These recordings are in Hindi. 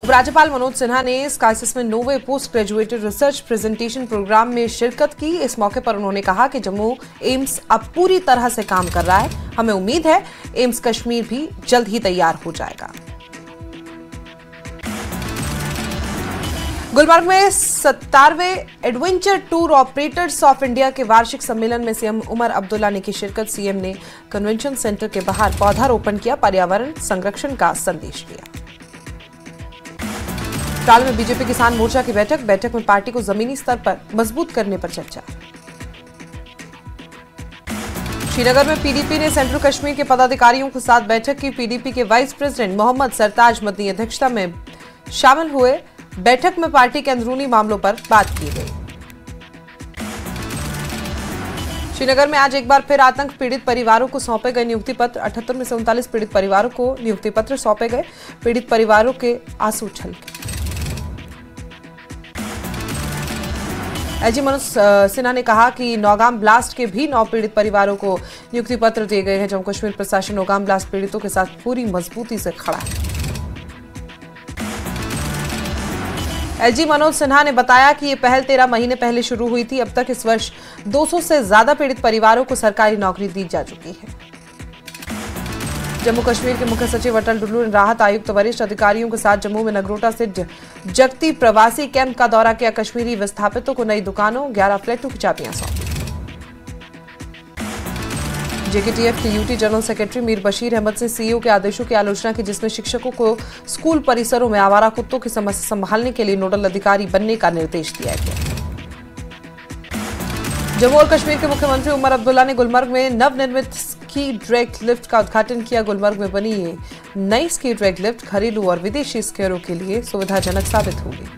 उपराज्यपाल मनोज सिन्हा ने स्काइसिस में no way post graduated research presentation programme में शिरकत की। इस मौके पर उन्होंने कहा कि जम्मू एम्स अब पूरी तरह से काम कर रहा है। हमें उम्मीद है एम्स कश्मीर भी जल्द ही तैयार हो जाएगा। गुलमर्ग में 17वें adventure tour operators of India के वार्षिक सम्मेलन में सीएम उमर अब्दुल्ला ने की शिरकत। सीएम ने कन्वेंशन सेंटर के बाहर पौधारोपण किया, पर्यावरण संरक्षण का संदेश दिया। साल में बीजेपी किसान मोर्चा की बैठक में पार्टी को जमीनी स्तर पर मजबूत करने पर चर्चा। श्रीनगर में पीडीपी ने सेंट्रल कश्मीर के पदाधिकारियों के साथ बैठक की। पीडीपी के वाइस प्रेसिडेंट मोहम्मद सरताज मदनी अध्यक्षता में शामिल हुए। बैठक में पार्टी के अंदरूनी मामलों पर बात की गई। श्रीनगर में आज एक बार फिर आतंक पीड़ित परिवारों को सौंपे गए नियुक्ति पत्र। 78 में से 39 पीड़ित परिवारों को नियुक्ति पत्र सौंपे गए। पीड़ित परिवारों के आंसू छलके। एजी मनोज सिन्हा ने कहा कि नौगाम ब्लास्ट के भी 9 पीड़ित परिवारों को नियुक्ति पत्र दिए गए हैं। जम्मू कश्मीर प्रशासन नौगाम ब्लास्ट पीड़ितों के साथ पूरी मजबूती से खड़ा है। एजी मनोज सिन्हा ने बताया कि ये पहल 13 महीने पहले शुरू हुई थी। अब तक इस वर्ष 200 से ज्यादा पीड़ित परिवारों को सरकारी नौकरी दी जा चुकी है। जम्मू कश्मीर के मुख्य सचिव अटल डुल्लू ने राहत आयुक्त वरिष्ठ अधिकारियों के साथ जम्मू में नगरोटा से जगती प्रवासी कैंप का दौरा किया। कश्मीरी विस्थापितों को नई दुकानों 11 फ्लैटों की चाबियां सौंपी। जेकेटीएफ के UT general secretary Mir Bashir Ahmad ने सीईओ के आदेशों की आलोचना की, जिसमें शिक्षकों को स्कूल परिसरों में आवारा कुत्तों की समस्या संभालने के लिए नोडल अधिकारी बनने का निर्देश दिया गया। जम्मू और कश्मीर के मुख्यमंत्री उमर अब्दुल्ला ने गुलमर्ग में नवनिर्मित स्की ड्रैग लिफ्ट का उद्घाटन किया। गुलमर्ग में बनी ये नई स्की ड्रैग लिफ्ट घरेलू और विदेशी स्कीयरों के लिए सुविधाजनक साबित होगी।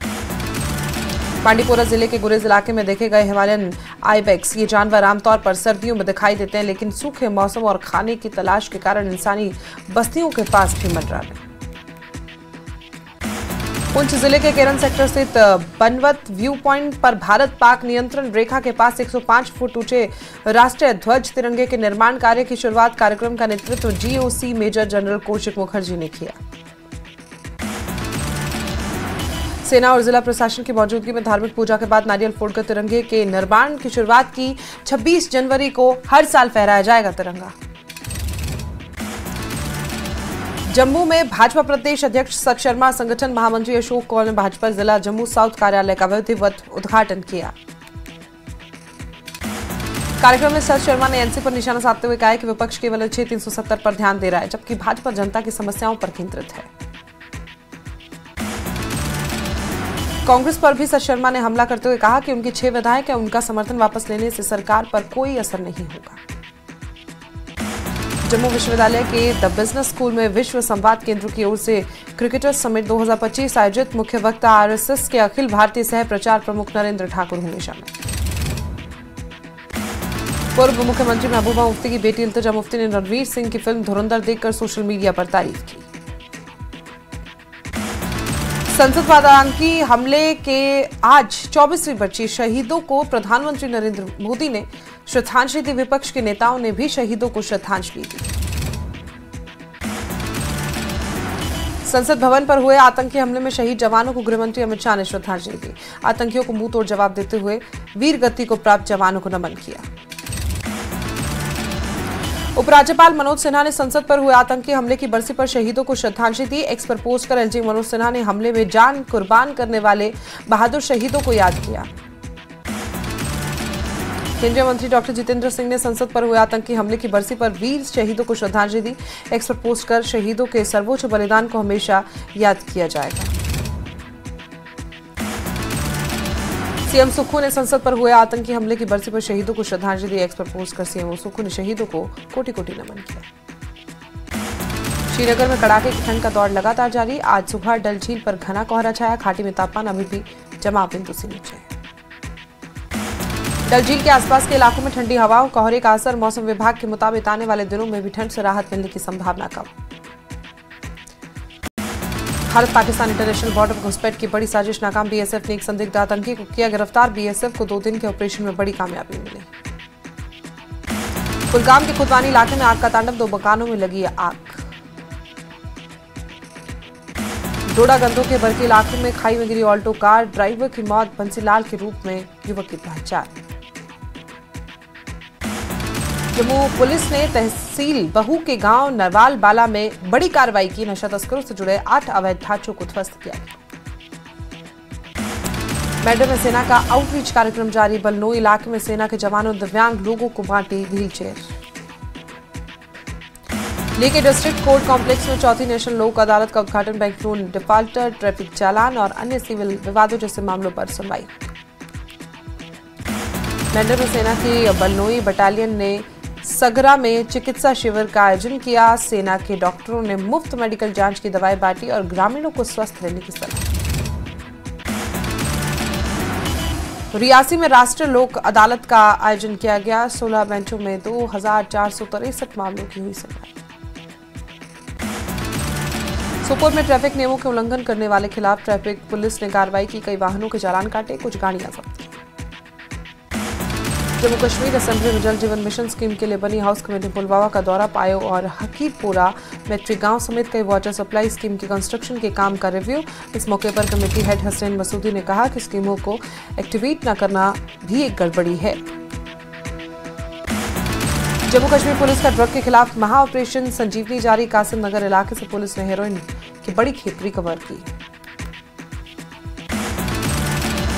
बांडीपोरा जिले के गुरेज इलाके में देखे गए हिमालयन आइबेक्स। ये जानवर आमतौर पर सर्दियों में दिखाई देते हैं, लेकिन सूखे मौसम और खाने की तलाश के कारण इंसानी बस्तियों के पास भी मंडरा रहे। पुंछ जिले के केरन सेक्टर स्थित बनवत व्यू पॉइंट पर भारत पाक नियंत्रण रेखा के पास 105 फुट ऊंचे राष्ट्रीय ध्वज तिरंगे के निर्माण कार्य की शुरुआत। कार्यक्रम का नेतृत्व GOC major general Kaushik Mukherjee ने किया। सेना और जिला प्रशासन की मौजूदगी में धार्मिक पूजा के बाद नारियल फोड़कर तिरंगे के निर्माण की शुरुआत की। 26 जनवरी को हर साल फहराया जाएगा तिरंगा। जम्मू में भाजपा प्रदेश अध्यक्ष सत शर्मा, संगठन महामंत्री अशोक कौल ने भाजपा जिला जम्मू साउथ कार्यालय का विधिवत उद्घाटन किया। कार्यक्रम में सत शर्मा ने एनसी पर निशाना साधते हुए कहा कि विपक्ष केवल 370 पर ध्यान दे रहा है, जबकि भाजपा जनता की समस्याओं पर केंद्रित है। कांग्रेस पर भी सत शर्मा ने हमला करते हुए कहा कि उनके 6 विधायक हैं, उनका समर्थन वापस लेने से सरकार पर कोई असर नहीं होगा। जम्मू विश्वविद्यालय के द बिजनेस स्कूल में विश्व संवाद केंद्र की ओर से क्रिकेटर्स समिट 2025 आयोजित। मुख्य वक्ता आरएसएस के अखिल भारतीय सह प्रचार प्रमुख नरेंद्र ठाकुर होंगे शामिल। पूर्व मुख्यमंत्री महबूबा मुफ्ती की बेटी इल्तिजा मुफ्ती ने रणवीर सिंह की फिल्म धुरंधर देखकर सोशल मीडिया पर तारीफ की। संसद पर आतंकी हमले के आज 24वीं बरसी शहीदों को प्रधानमंत्री नरेंद्र मोदी ने श्रद्धांजलि दी। विपक्ष के नेताओं ने भी शहीदों को श्रद्धांजलि दी। संसद भवन पर हुए आतंकी हमले में शहीद जवानों को गृहमंत्री अमित शाह ने श्रद्धांजलि दी। आतंकियों को मुंह तोड़ जवाब देते हुए वीर गति को प्राप्त जवानों को नमन किया। उपराज्यपाल मनोज सिन्हा ने संसद पर हुए आतंकी हमले की बरसी पर शहीदों को श्रद्धांजलि दी। एक्स पर पोस्ट कर एलजी मनोज सिन्हा ने हमले में जान कुर्बान करने वाले बहादुर शहीदों को याद किया। केंद्रीय मंत्री डॉक्टर जितेंद्र सिंह ने संसद पर हुए आतंकी हमले की बरसी पर वीर शहीदों को श्रद्धांजलि दी। एक्स पर पोस्ट कर शहीदों के सर्वोच्च बलिदान को हमेशा याद किया जाएगा। सीएम सुक्खू ने संसद पर हुए आतंकी हमले की बरसी पर शहीदों को श्रद्धांजलि दी। एक्स पर पोस्ट कर सीएम सुक्खू ने शहीदों को कोटि कोटि नमन किया। श्रीनगर में कड़ाके की ठंड का दौर लगातार जारी। आज सुबह डल झील पर घना कोहरा छाया। घाटी में तापमान अभी भी जमाव बिंदु से नीचे है। डल झील के आसपास के इलाकों में ठंडी हवाओं कोहरे का असर। मौसम विभाग के मुताबिक आने वाले दिनों में भी ठंड से राहत मिलने की संभावना कम। भारत पाकिस्तान इंटरनेशनल बॉर्डर पर घुसपैठ की बड़ी साजिश नाकाम। बीएसएफ ने एक संदिग्ध आतंकी को किया गिरफ्तार। बीएसएफ को 2 दिन के ऑपरेशन में बड़ी कामयाबी मिली। कुलगाम के खुदवानी इलाके में आग का तांडव। 2 मकानों में लगी आग। डोडा गंधों के बरके इलाके में खाई में गिरी ऑल्टो कार, ड्राइवर की मौत, बंसीलाल के रूप में युवक की पहचान। जम्मू पुलिस ने तहसील बहू के गांव नरवाल बाला में बड़ी कार्रवाई की। नशा तस्करों से जुड़े 8 अवैध ढांचों को ध्वस्त किया। मेडे में सेना का आउटरीच कार्यक्रम जारी। बलनोई इलाके में सेना के जवानों दिव्यांग लोगों को बांटी व्हीलचेयर। लेके डिस्ट्रिक्ट कोर्ट कॉम्प्लेक्स में चौथी नेशनल लोक अदालत का उद्घाटन। बैंक लोन डिफॉल्टर, ट्रैफिक चालान और अन्य सिविल विवादों जैसे मामलों पर सुनवाई। मेडे में सेना की बलनोई बटालियन ने सगरा में चिकित्सा शिविर का आयोजन किया। सेना के डॉक्टरों ने मुफ्त मेडिकल जांच की दवाएं बांटी और ग्रामीणों को स्वस्थ रहने की सलाह। रियासी में राष्ट्रीय लोक अदालत का आयोजन किया गया। 16 बेंचों में 2463 मामलों की हुई सुनवाई। सोपोर में ट्रैफिक नियमों के उल्लंघन करने वाले खिलाफ ट्रैफिक पुलिस ने कार्रवाई की। कई वाहनों के चालान काटे, कुछ गाड़ियां जब्त। जम्मू कश्मीर असेंबली में जल जीवन मिशन स्कीम के लिए बनी हाउस कमेटी पुलवामा का दौरा। पायो और हकीरपुरा मैट्री गांव समेत कई वाटर सप्लाई स्कीम के कंस्ट्रक्शन के काम का रिव्यू। इस मौके पर कमेटी हेड हसनैन मसूदी ने कहा कि स्कीमों को एक्टिवेट न करना भी एक गड़बड़ी है। जम्मू कश्मीर पुलिस का ड्रग के खिलाफ महा ऑपरेशन संजीवनी जारी। कासिम नगर इलाके से पुलिस ने हेरोइन की बड़ी खेप रिकवर की।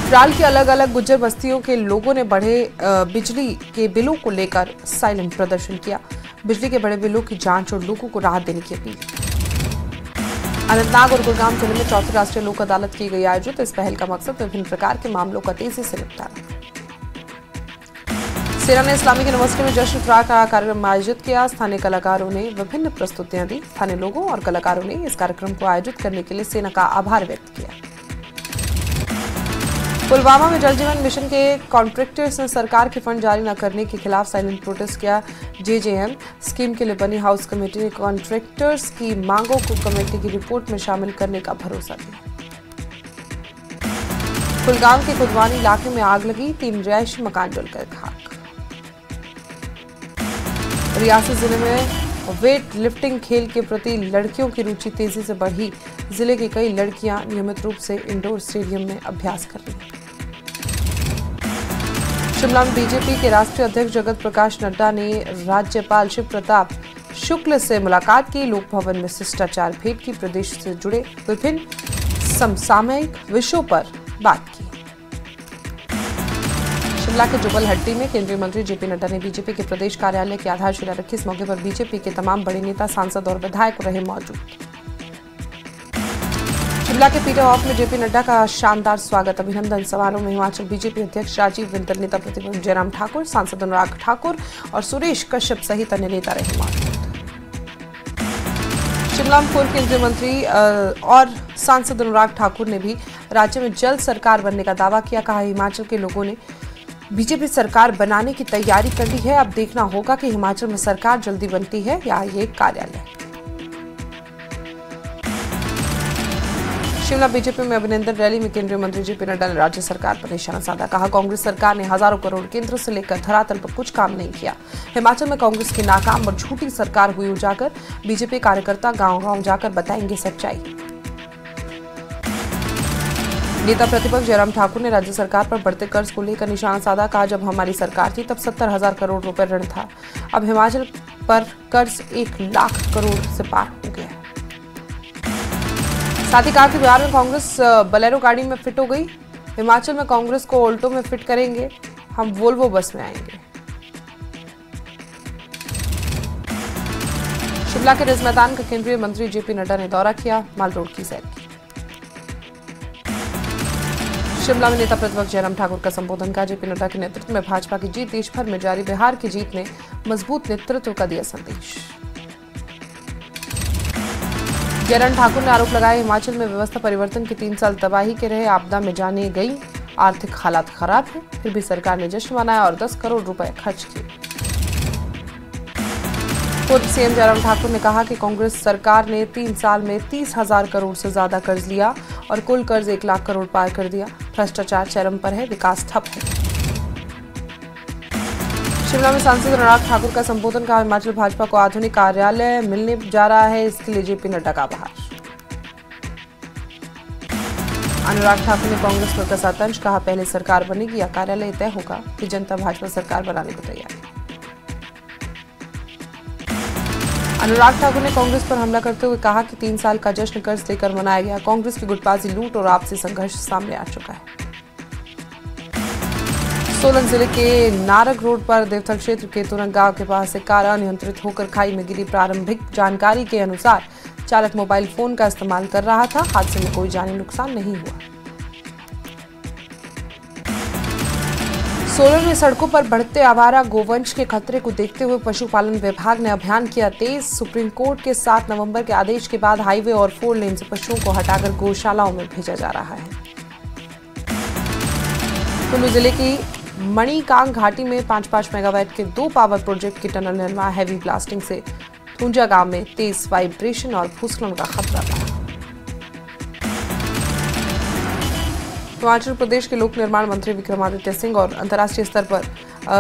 त्राल की अलग अलग गुज्जर बस्तियों के लोगों ने बढ़े बिजली के बिलों को लेकर साइलेंट प्रदर्शन किया। बिजली के बड़े बिलों की जांच और लोगों को राहत देने की अपील। अनंतनाग और गुड़गांव जिले में चौथी राष्ट्रीय लोक अदालत की गई आयोजित। इस पहल का मकसद विभिन्न प्रकार के मामलों का तेजी से निपटाना। सेना ने इस्लामिक यूनिवर्सिटी में जश्न इफ्तार का कार्यक्रम आयोजित किया। स्थानीय कलाकारों ने विभिन्न प्रस्तुतियां दी। स्थानीय लोगों और कलाकारों ने इस कार्यक्रम को आयोजित करने के लिए सेना का आभार व्यक्त किया। पुलवामा में जल जीवन मिशन के कॉन्ट्रैक्टर्स ने सरकार के फंड जारी न करने के खिलाफ साइलेंट प्रोटेस्ट किया। जेजेएम स्कीम के लिए बनी हाउस कमेटी ने कॉन्ट्रैक्टर्स की मांगों को कमेटी की रिपोर्ट में शामिल करने का भरोसा दिया। कुलगाम के खुदवानी इलाके में आग लगी, 3 रिहायशी मकान जलकर खाक। रियासी जिले में वेट लिफ्टिंग खेल के प्रति लड़कियों की रुचि तेजी से बढ़ी। जिले की कई लड़कियां नियमित रूप से इंडोर स्टेडियम में अभ्यास कर रही हैं। शिमला में बीजेपी के राष्ट्रीय अध्यक्ष जगत प्रकाश नड्डा ने राज्यपाल शिव प्रताप शुक्ल से मुलाकात की। लोक भवन में शिष्टाचार भेंट की। प्रदेश से जुड़े विभिन्न समसामयिक विषयों पर बात की। शिमला के जुबलहट्टी में केंद्रीय मंत्री जेपी नड्डा ने बीजेपी के प्रदेश कार्यालय की आधारशिला रखी। इस मौके पर बीजेपी के तमाम बड़े नेता, सांसद और विधायक रहे मौजूद। शिमला के पीटर हॉफ में जेपी नड्डा का शानदार स्वागत। अभिनंदन समारोह में हिमाचल बीजेपी अध्यक्ष राजीव बिंदल, नेता प्रतिपक्ष जयराम ठाकुर, सांसद अनुराग ठाकुर और सुरेश कश्यप सहित अन्य नेता रहे मौजूद। शिमला में पूर्व केंद्रीय मंत्री और सांसद अनुराग ठाकुर ने भी राज्य में जल्द सरकार बनने का दावा किया। कहा, हिमाचल के लोगों ने बीजेपी सरकार बनाने की तैयारी कर ली है। अब देखना होगा कि हिमाचल में सरकार जल्दी बनती है या ये कार्यालय। शिमला बीजेपी में अभिनंदन रैली में केंद्रीय मंत्री जेपी नड्डा ने राज्य सरकार पर निशाना साधा। कहा, कांग्रेस सरकार ने हजारों करोड़ केंद्र से लेकर धरातल पर कुछ काम नहीं किया। हिमाचल में कांग्रेस की नाकाम और झूठी सरकार हुई उजागर। बीजेपी कार्यकर्ता गांव-गांव जाकर बताएंगे सच्चाई। नेता प्रतिपक्ष जयराम ठाकुर ने राज्य सरकार पर बढ़ते कर्ज को लेकर निशाना साधा। कहा, जब हमारी सरकार थी तब 70,000 करोड़ रुपए ऋण था। अब हिमाचल पर कर्ज 1 लाख करोड़ से पार हो गया। साथ ही कहा कि बिहार में कांग्रेस बलेरो गाड़ी में फिट हो गई। हिमाचल में कांग्रेस को ऑल्टो में फिट करेंगे, हम वोल्वो बस में आएंगे। शिमला के रिज मैदान का केंद्रीय मंत्री जेपी नड्डा ने दौरा किया। माल रोड की सैर की। शिमला में नेता प्रतिपक्ष जयराम ठाकुर का संबोधन का। जेपी नड्डा के नेतृत्व में भाजपा की जीत, देश भर में जारी बिहार की जीत ने मजबूत नेतृत्व का दिया संदेश। जयराम ठाकुर ने आरोप लगाया, हिमाचल में व्यवस्था परिवर्तन के 3 साल तबाही के रहे, आपदा में जाने गई, आर्थिक हालात खराब है, फिर भी सरकार ने जश्न मनाया और 10 करोड़ रुपए खर्च किए। पूर्व सीएम जयराम ठाकुर ने कहा कि कांग्रेस सरकार ने 3 साल में 30,000 करोड़ से ज्यादा कर्ज लिया और कुल कर्ज 1 लाख करोड़ पार कर दिया। भ्रष्टाचार चरम पर है, विकास ठप है। शिमला में सांसद अनुराग ठाकुर का संबोधन का। हिमाचल भाजपा को आधुनिक कार्यालय मिलने जा रहा है, इसके लिए जेपी नड्डा का आभार। अनुराग ठाकुर ने कांग्रेस पर कसा तंज, कहा पहले सरकार बनेगी या कार्यालय तय होगा कि जनता भाजपा सरकार बनाने को तैयार है। अनुराग ठाकुर ने कांग्रेस पर हमला करते हुए कहा कि 3 साल का जश्न कर्ज लेकर मनाया गया। कांग्रेस की गुटबाजी, लूट और आपसी संघर्ष सामने आ चुका है। सोलन जिले के नारग रोड पर देवथल क्षेत्र के तुरंग गांव के पास एक कार अनियंत्रित होकर खाई में गिरी। प्रारंभिक जानकारी के अनुसार चालक मोबाइल फोन का इस्तेमाल कर रहा था। हादसे में कोई जानी नुकसान नहीं हुआ। सोलन में सड़कों पर बढ़ते आवारा गोवंश के खतरे को देखते हुए पशुपालन विभाग ने अभियान किया तेज। सुप्रीम कोर्ट के 7 नवंबर के आदेश के बाद हाईवे और 4 लेन से पशुओं को हटाकर गौशालाओं में भेजा जा रहा है। कुल्लू जिले की मणिकांग घाटी में 5-5 मेगावाट के 2 पावर प्रोजेक्ट की टनल निर्माण। हैवी ब्लास्टिंग से थूंजा गांव में तेज वाइब्रेशन और भूस्खलन का खतरा था। हिमाचल प्रदेश के लोक निर्माण मंत्री विक्रमादित्य सिंह और अंतर्राष्ट्रीय स्तर पर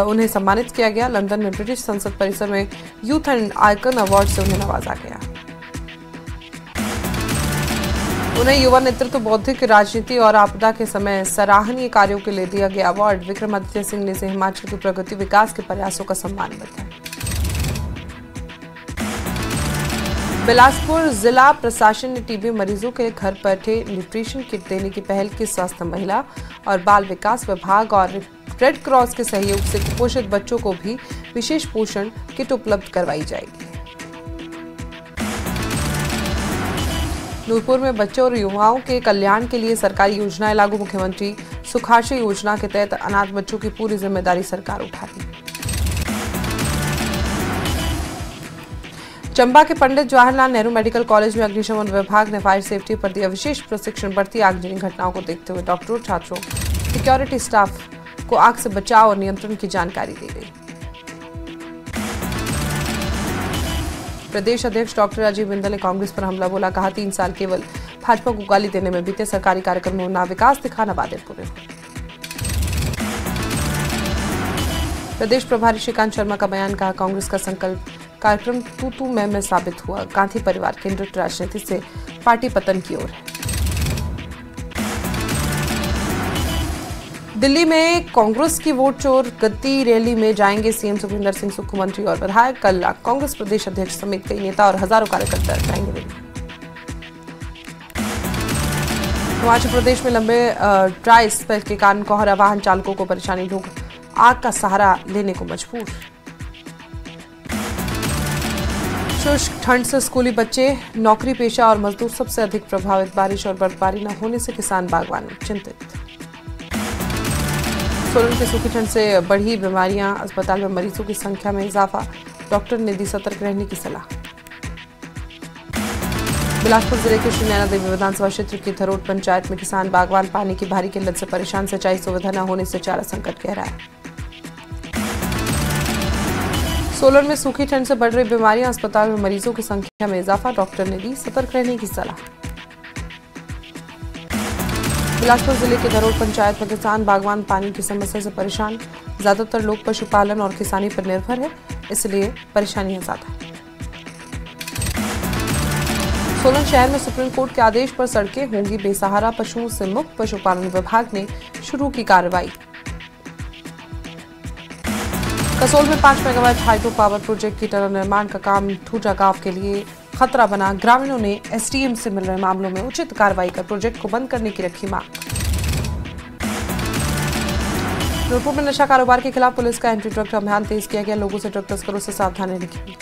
उन्हें सम्मानित किया गया। लंदन में ब्रिटिश संसद परिसर में यूथ एंड आइकन अवार्ड से उन्हें नवाजा गया। उन्हें युवा नेतृत्व, बौद्धिक राजनीति और आपदा के समय सराहनीय कार्यों के लिए दिया गया अवार्ड। विक्रमादित्य सिंह ने इसे हिमाचल की प्रगति विकास के प्रयासों का सम्मान बताया। बिलासपुर जिला प्रशासन ने टीबी मरीजों के घर बैठे न्यूट्रिशन किट देने की पहल की। स्वास्थ्य, महिला और बाल विकास विभाग और रेड क्रॉस के सहयोग से कुपोषित बच्चों को भी विशेष पोषण किट उपलब्ध करवाई जाएगी। नूरपुर में बच्चों और युवाओं के कल्याण के लिए सरकारी योजनाएं लागू। मुख्यमंत्री सुखाश्रय योजना के तहत अनाथ बच्चों की पूरी जिम्मेदारी सरकार उठाती। चंबा के पंडित जवाहरलाल नेहरू मेडिकल कॉलेज में अग्निशमन विभाग ने फायर सेफ्टी पर दिया विशेष प्रशिक्षण। बढ़ती आगजनी घटनाओं को देखते हुए डॉक्टरों, छात्रों, सिक्योरिटी स्टाफ को आग से बचाव और नियंत्रण की जानकारी दी गई। प्रदेश अध्यक्ष डॉक्टर अजय बिंदल ने कांग्रेस पर हमला बोला, कहा 3 साल केवल भाजपा को गाली देने में बीते। सरकारी कार्यक्रमों में ना विकास दिखा ना वादे पूरे हुए। प्रदेश प्रभारी श्रीकांत शर्मा का बयान, कहा कांग्रेस का संकल्प कार्यक्रम तू मैं साबित हुआ। गांधी परिवार केंद्रित राजनीति से पार्टी पतन की ओर है। दिल्ली में कांग्रेस की वोट चोर गद्दी रैली में जाएंगे सीएम सुखविंदर सिंह, मुख्यमंत्री और विधायक। कल कांग्रेस प्रदेश अध्यक्ष समेत कई नेता और हजारों कार्यकर्ता जाएंगे दिल्ली। हिमाचल प्रदेश में लंबे ड्राई स्पेल के कारण कोहरा, वाहन चालकों को परेशानी। लोग आग का सहारा लेने को मजबूर। शुष्क ठंड से स्कूली बच्चे, नौकरी पेशा और मजदूर सबसे अधिक प्रभावित। बारिश और बर्फबारी न होने से किसान, बागवान चिंतित। सोलन की सूखी ठंड से बढ़ी बीमारियां, अस्पताल में मरीजों की संख्या में इजाफा। डॉक्टर ने दी सतर्क रहने की सलाह। बिलासपुर जिले के श्री नैना देवी विधानसभा क्षेत्र की थरोट पंचायत में किसान, बागवान पानी की भारी किल्लत से परेशान। सिंचाई सुविधा न होने से चारा संकट गहरा है। सोलन में सूखी ठंड से बढ़ रही बीमारियां, अस्पताल में मरीजों की संख्या में इजाफा। डॉक्टर ने दी सतर्क रहने की सलाह। बिलासपुर जिले के धरोट पंचायत में किसान, बागवान पानी की समस्या से परेशान। ज्यादातर लोग पशुपालन और किसानी पर निर्भर है, इसलिए परेशानियां ज्यादा है। सोलन शहर में सुप्रीम कोर्ट के आदेश पर सड़कें होंगी बेसहारा, पशुओं से मुक्त। पशुपालन विभाग ने शुरू की कार्रवाई। कसोल में 5 मेगावाट हाइड्रो पावर प्रोजेक्ट की टनल निर्माण का काम थूंजा गांव के लिए खतरा बना। ग्रामीणों ने एसडीएम से मिल रहे मामलों में उचित कार्रवाई कर प्रोजेक्ट को बंद करने की रखी मांग। नूरपुर में नशा कारोबार के खिलाफ पुलिस का एंटी ड्रग अभियान तेज किया गया। लोगों से ड्रग तस्करों से सावधानी रखी।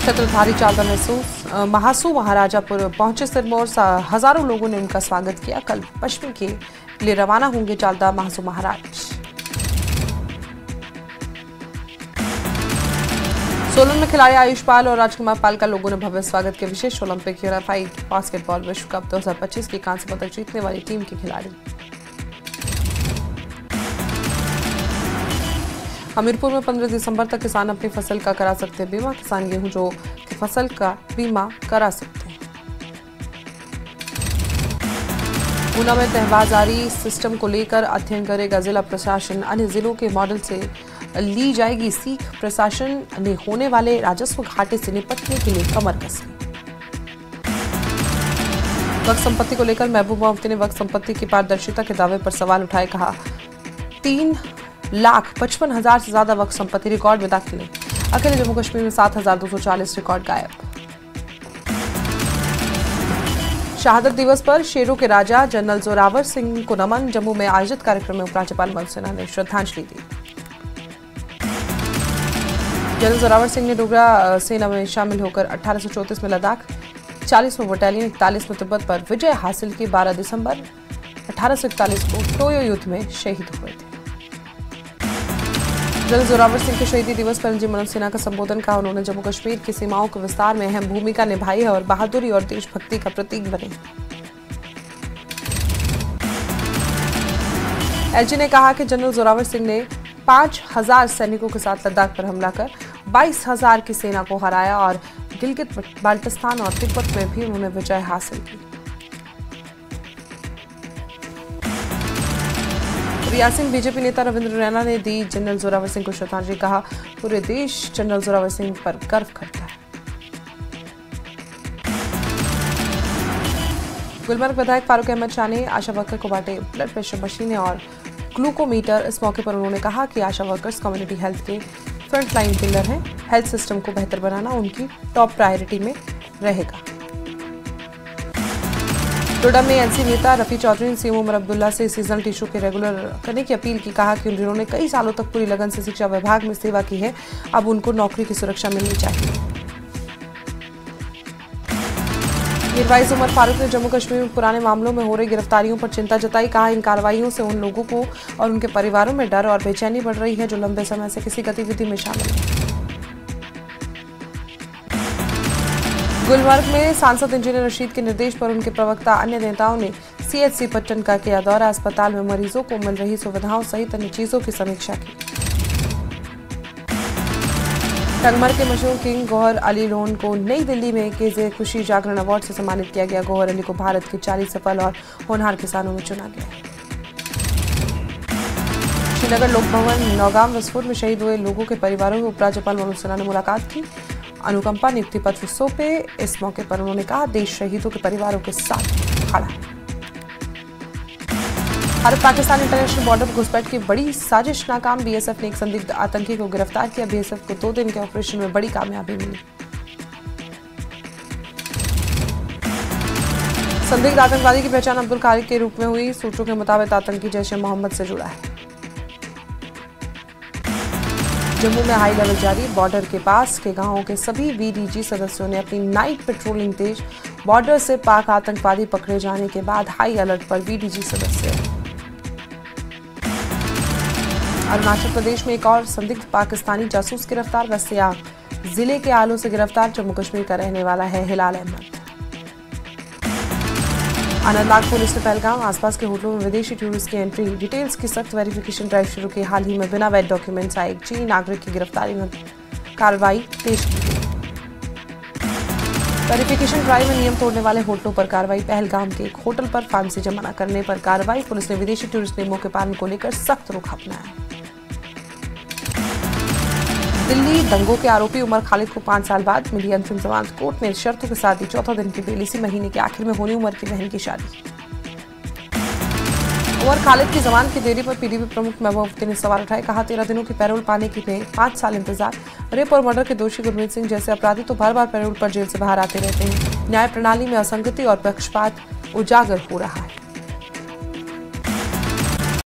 छत्रधारी चालदा महासू महाराजापुर पहुंचे सिरमौर, हजारों लोगों ने उनका स्वागत किया। कल पश्चिम के लिए रवाना होंगे चालदा महासू महाराज। सोलन में खिलाड़ी आयुष पाल और राजकुमार पाल का लोगों ने भव्य स्वागत किया। विशेष ओलंपिक यूनिफाइड बास्केटबॉल विश्व कप 2025 की कांस्य पदक जीतने वाली टीम के खिलाड़ी। हमीरपुर में 15 दिसंबर तक किसान अपनी फसल का करा सकते हैं बीमा। किसान गेहूं जो की फसल का बीमा करा सकते हैं। ऊना में तहबाजारी सिस्टम को लेकर अध्ययन करेगा जिला प्रशासन। अन्य जिलों के मॉडल से ली जाएगी सीख। प्रशासन ने होने वाले राजस्व घाटे से निपटने के लिए कमर कसी। वक्फ संपत्ति को लेकर महबूबा मुफ्ती ने वक्फ संपत्ति की पारदर्शिता के दावे पर सवाल उठाए। कहा 3,55,000 से ज्यादा वक्फ संपत्ति रिकॉर्ड में दाखिल है। अकेले जम्मू कश्मीर में 7,240 रिकॉर्ड गायब। शहादत दिवस पर शेरों के राजा जनरल जोरावर सिंह को नमन। जम्मू में आयोजित कार्यक्रम में उपराज्यपाल मनोज सिन्हा ने श्रद्धांजलि दी। जनरल जोरावर सिंह ने डोगरा सेना में शामिल होकर 1834 में लद्दाख, 40वें बटालियन, 41 में तिब्बत पर विजय हासिल की। 12 दिसंबर 1841 को टोयो युद्ध में शहीद हुए थे। जनरल जोरावर सिंह के शहीदी दिवस पर एनजी मनोज सिन्हा का संबोधन कहा। उन्होंने जम्मू कश्मीर की सीमाओं के विस्तार में अहम भूमिका निभाई है और बहादुरी और देशभक्ति का प्रतीक बने। एलजी ने कहा कि जनरल जोरावर सिंह ने 5,000 सैनिकों के साथ लद्दाख पर हमला कर 22,000 की सेना को हराया और गिलगित बाल्टिस्तान और तिब्बत में भी उन्होंने विजय हासिल की। रियासिंग बीजेपी नेता रविंद्र रैना ने दी जनरल जोरावर सिंह को श्रद्धांजलि। कहा पूरे देश जनरल जोरावर सिंह पर गर्व करता है। गुलमर्ग विधायक फारूक अहमद शाह ने आशा वर्कर को बांटे ब्लड प्रेशर मशीनें और ग्लूकोमीटर। इस मौके पर उन्होंने कहा कि आशा वर्कर्स कम्युनिटी हेल्थ के फ्रंट लाइन पिलर हैं। हेल्थ सिस्टम को बेहतर बनाना उनकी टॉप प्रायोरिटी में रहेगा। डोडा में एनसी नेता रफी चौधरी ने सीएम उमर अब्दुल्ला से सीजनल टिश्यू के रेगुलर करने की अपील की। कहा कि उन्होंने कई सालों तक पूरी लगन से शिक्षा विभाग में सेवा की है, अब उनको नौकरी की सुरक्षा मिलनी चाहिए। मीरवाइज उमर फारूक ने जम्मू कश्मीर में पुराने मामलों में हो रही गिरफ्तारियों पर चिंता जताई। कहा इन कार्रवाइयों से उन लोगों को और उनके परिवारों में डर और बेचैनी बढ़ रही है जो लंबे समय से किसी गतिविधि में शामिल है। गुलमर्ग में सांसद इंजीनियर रशीद के निर्देश पर उनके प्रवक्ता अन्य नेताओं ने सीएचसी पट्टन का किया दौरा। अस्पताल में मरीजों को मिल रही सुविधाओं सहित अन्य चीजों की समीक्षा की। टंगमर के मशहूर किंग गौहर अली लोन को नई दिल्ली में केजे खुशी जागरण अवार्ड से सम्मानित किया गया। गौहर अली को भारत के 40 सफल और होनहार किसानों में चुना गया। श्रीनगर लोक भवन नौगाम विस्फोट में शहीद हुए लोगों के परिवारों में उपराज्यपाल मनोज सिन्हा ने मुलाकात की। अनुकंपा नियुक्ति पत्र सौंपे। इस मौके पर उन्होंने कहा देश शहीदों के परिवारों के साथ खड़ा है। भारत पाकिस्तान इंटरनेशनल बॉर्डर पर घुसपैठ की बड़ी साजिश नाकाम। बीएसएफ ने एक संदिग्ध आतंकी को गिरफ्तार किया। बीएसएफ को 2 दिन के ऑपरेशन में बड़ी कामयाबी मिली। संदिग्ध आतंकवादी की पहचान अब्दुल खालिक के रूप में हुई। सूत्रों के मुताबिक आतंकी जैश ए मोहम्मद से जुड़ा है। जम्मू में हाई लेवल जारी। बॉर्डर के पास के गांवों के सभी वीडीजी सदस्यों ने अपनी नाइट पेट्रोलिंग तेज। बॉर्डर से पाक आतंकवादी पकड़े जाने के बाद हाई अलर्ट पर वीडीजी सदस्य। अरुणाचल प्रदेश में एक और संदिग्ध पाकिस्तानी जासूस गिरफ्तार। वसिया जिले के आलो से गिरफ्तार जम्मू कश्मीर का रहने वाला है हिलाल अहमद। अनंतनाग पुलिस ने पहलगाम आसपास के होटलों में विदेशी टूरिस्ट की एंट्री डिटेल्स की सख्त वेरिफिकेशन ड्राइव शुरू की। हाल ही में बिना वैध डॉक्यूमेंट्स आए एक चीनी नागरिक की गिरफ्तारी में कार्रवाई तेज की गई। वेरिफिकेशन ड्राइव में नियम तोड़ने वाले होटलों पर कार्रवाई। पहलगाम के एक होटल पर फार्मेसी जमा न करने पर कार्रवाई। पुलिस ने विदेशी टूरिस्ट नियमों के पालन को लेकर सख्त रुख अपनाया। दिल्ली दंगों के आरोपी उमर खालिद को 5 साल बाद मिली अंतरिम जमानत। कोर्ट ने शर्तों के साथ दी 14 दिन की बेल। इसी महीने के आखिर में होनी उमर की बहन की शादी। उमर खालिद की जमानत की देरी पर पीडीपी प्रमुख महबूबा मुफ्ती ने सवाल उठाए। कहा 13 दिनों की पैरोल पाने की 5 साल इंतजार। रेप और मर्डर के दोषी गुरमीत सिंह जैसे अपराधी तो बार बार पैरोल पर जेल से बाहर आते रहते हैं। न्याय प्रणाली में असंगति और पक्षपात उजागर हो रहा है।